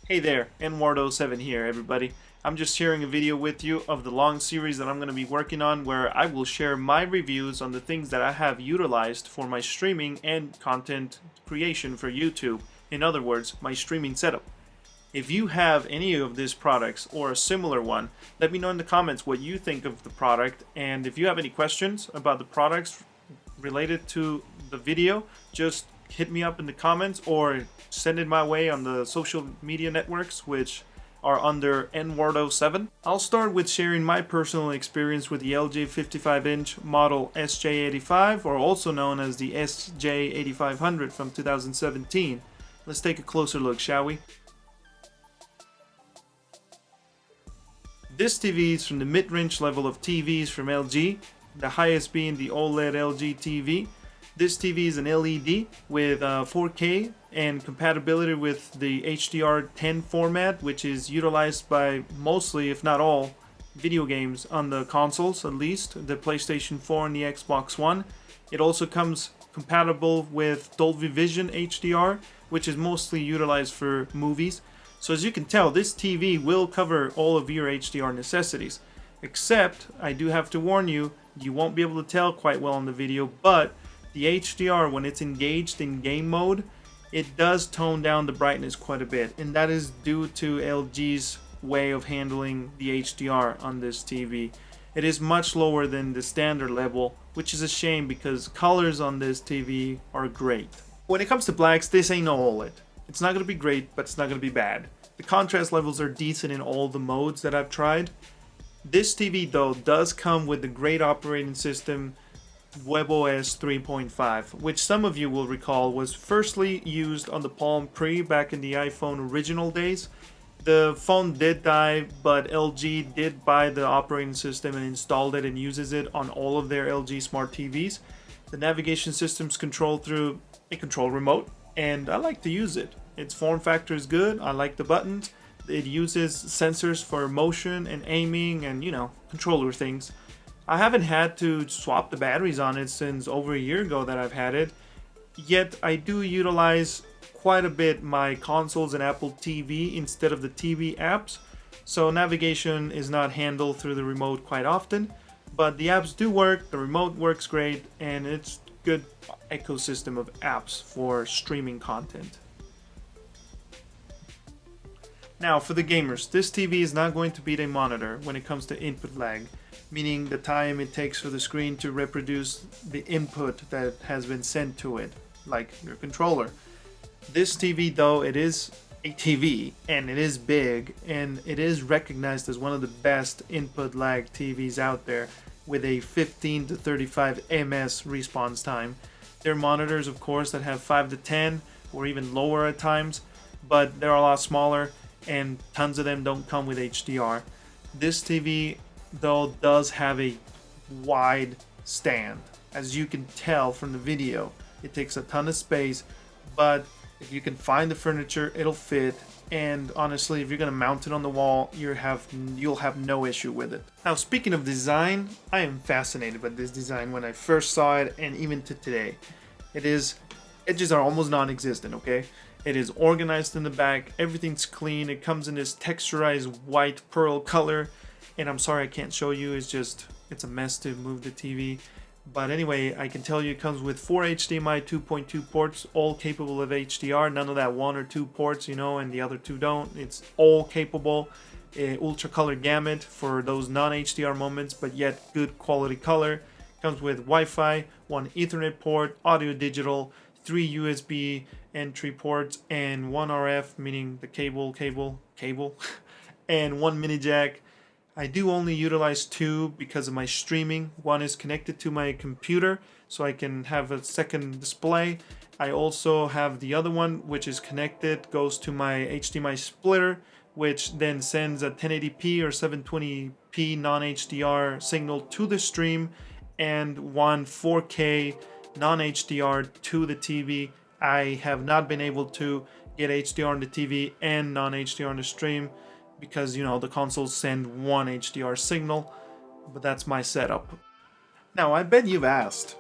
Hey there, Nward07 here, everybody. I'm just sharing a video with you of the long series that I'm going to be working on, where I will share my reviews on the things that I have utilized for my streaming and content creation for YouTube. In other words, my streaming setup. If you have any of these products or a similar one, let me know in the comments what you think of the product, and if you have any questions about the products related to the video, just hit me up in the comments or send it my way on the social media networks, which are under Nward07. I'll start with sharing my personal experience with the LG 55-inch model SJ85, or also known as the SJ8500 from 2017. Let's take a closer look, shall we? This TV is from the mid-range level of TVs from LG, the highest being the OLED LG TV. This TV is an LED with 4K and compatibility with the HDR10 format, which is utilized by mostly, if not all, video games on the consoles, at least the PlayStation 4 and the Xbox One. It also comes compatible with Dolby Vision HDR, which is mostly utilized for movies. So as you can tell, this TV will cover all of your HDR necessities. Except, I do have to warn you, you won't be able to tell quite well in the video, but the HDR, when it's engaged in game mode, it does tone down the brightness quite a bit, and that is due to LG's way of handling the HDR on this TV. It is much lower than the standard level, which is a shame because colors on this TV are great. When it comes to blacks, this ain't no OLED. It's not going to be great, but it's not going to be bad. The contrast levels are decent in all the modes that I've tried. This TV though does come with the great operating system WebOS 3.5, which some of you will recall was firstly used on the Palm Pre back in the iPhone original days. The phone did die, but LG did buy the operating system and installed it and uses it on all of their LG smart TVs. The navigation system's controlled through a control remote, and I like to use it. Its form factor is good. I like the buttons. It uses sensors for motion and aiming and, controller things. I haven't had to swap the batteries on it since over a year ago that I've had it, yet I do utilize quite a bit my consoles and Apple TV instead of the TV apps, so navigation is not handled through the remote quite often, but the apps do work, the remote works great, and it's a good ecosystem of apps for streaming content. Now for the gamers, this TV is not going to beat a monitor when it comes to input lag, meaning the time it takes for the screen to reproduce the input that has been sent to it, like your controller. This TV though, it is a TV, and it is big, and it is recognized as one of the best input lag TVs out there, with a 15 to 35 ms response time. There are monitors, of course, that have 5 to 10, or even lower at times, but they're a lot smaller, and tons of them don't come with HDR. This TV though does have a wide stand. As you can tell from the video, it takes a ton of space, but if you can find the furniture, it'll fit, and honestly, if you're gonna mount it on the wall, you'll have no issue with it. Now, speaking of design, I am fascinated by this design when I first saw it, and even to today. Edges are almost non-existent, okay? It is organized in the back, everything's clean, it comes in this texturized white pearl color, and I'm sorry I can't show you, it's a mess to move the TV. But anyway, I can tell you it comes with 4 HDMI 2.2 ports, all capable of HDR, none of that 1 or 2 ports, and the other 2 don't. It's all capable, ultra color gamut for those non-HDR moments, but yet good quality color. Comes with Wi-Fi, 1 Ethernet port, audio digital, 3 USB entry ports, and 1 RF, meaning the cable, and 1 mini jack. I do only utilize 2 because of my streaming. 1 is connected to my computer, so I can have a second display. I also have the other one, which is connected, goes to my HDMI splitter, which then sends a 1080p or 720p non-HDR signal to the stream, and 1 4K non-HDR to the TV. I have not been able to get HDR on the TV and non-HDR on the stream, because the consoles send 1 HDR signal, but that's my setup. Now I bet you've asked,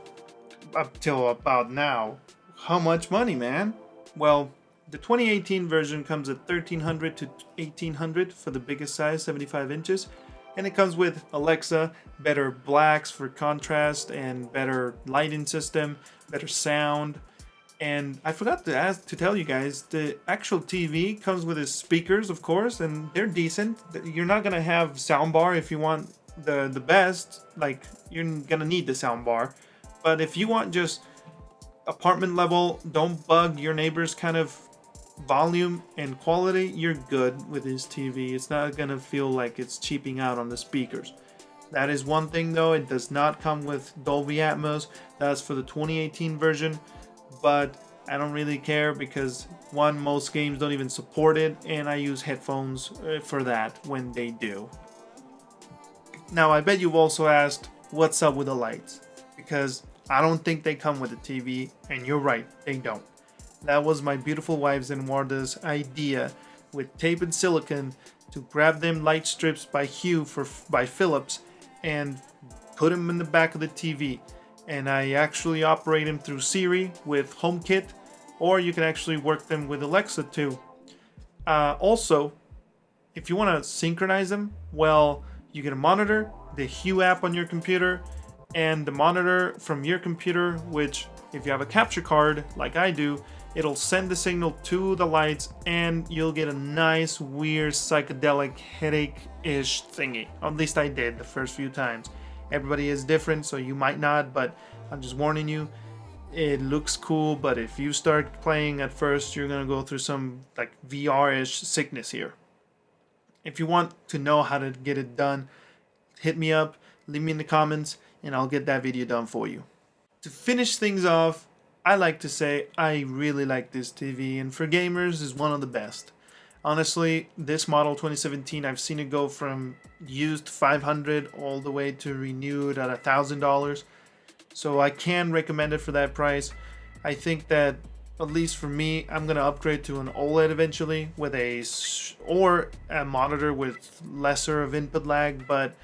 up till about now, how much money, man? Well, The 2018 version comes at 1300 to 1800 for the biggest size, 75 inches. And it comes with Alexa, better blacks for contrast and better lighting system, better sound. And I forgot to tell you guys, the actual TV comes with its speakers, of course, and they're decent. You're not gonna have soundbar if you want the best. Like, you're gonna need the soundbar. But if you want just apartment level, don't bug your neighbors kind of volume and quality, you're good with this TV. It's not gonna feel like it's cheaping out on the speakers. That is one thing though, it does not come with Dolby Atmos. That's for the 2018 version, but I don't really care because one, most games don't even support it, and I use headphones for that when they do. Now I bet you've also asked what's up with the lights, because I don't think they come with the TV, and you're right, they don't. That was my beautiful wife's and Warda's idea with tape and silicone to grab them light strips by Hue by Philips and put them in the back of the TV. And I actually operate them through Siri with HomeKit, or you can actually work them with Alexa too. Also, if you want to synchronize them, well, you get a monitor, the Hue app on your computer, and the monitor from your computer, which if you have a capture card like I do, it'll send the signal to the lights and you'll get a nice, weird, psychedelic headache-ish thingy. At least I did the first few times. Everybody is different, so you might not, but I'm just warning you. It looks cool, but if you start playing at first, you're gonna go through some like VR-ish sickness here. If you want to know how to get it done, hit me up, leave me in the comments, and I'll get that video done for you. To finish things off, I like to say I really like this TV, and for gamers is one of the best. Honestly, this model 2017, I've seen it go from used $500 all the way to renewed at $1,000. So I can recommend it for that price. I think that, at least for me, I'm gonna upgrade to an OLED eventually with or a monitor with lesser of input lag, but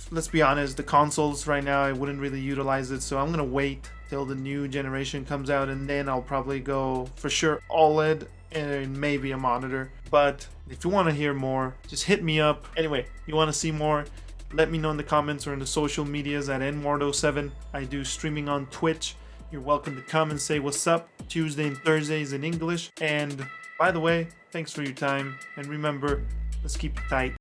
let's be honest, the consoles right now, I wouldn't really utilize it, so I'm gonna wait till the new generation comes out, and then I'll probably go for sure OLED and maybe a monitor. But if you want to hear more, just hit me up. Anyway, you want to see more, let me know in the comments or in the social medias at nwardo7. I do streaming on Twitch. You're welcome to come and say what's up. Tuesday and Thursdays in English. And by the way, thanks for your time, and remember, let's keep it tight.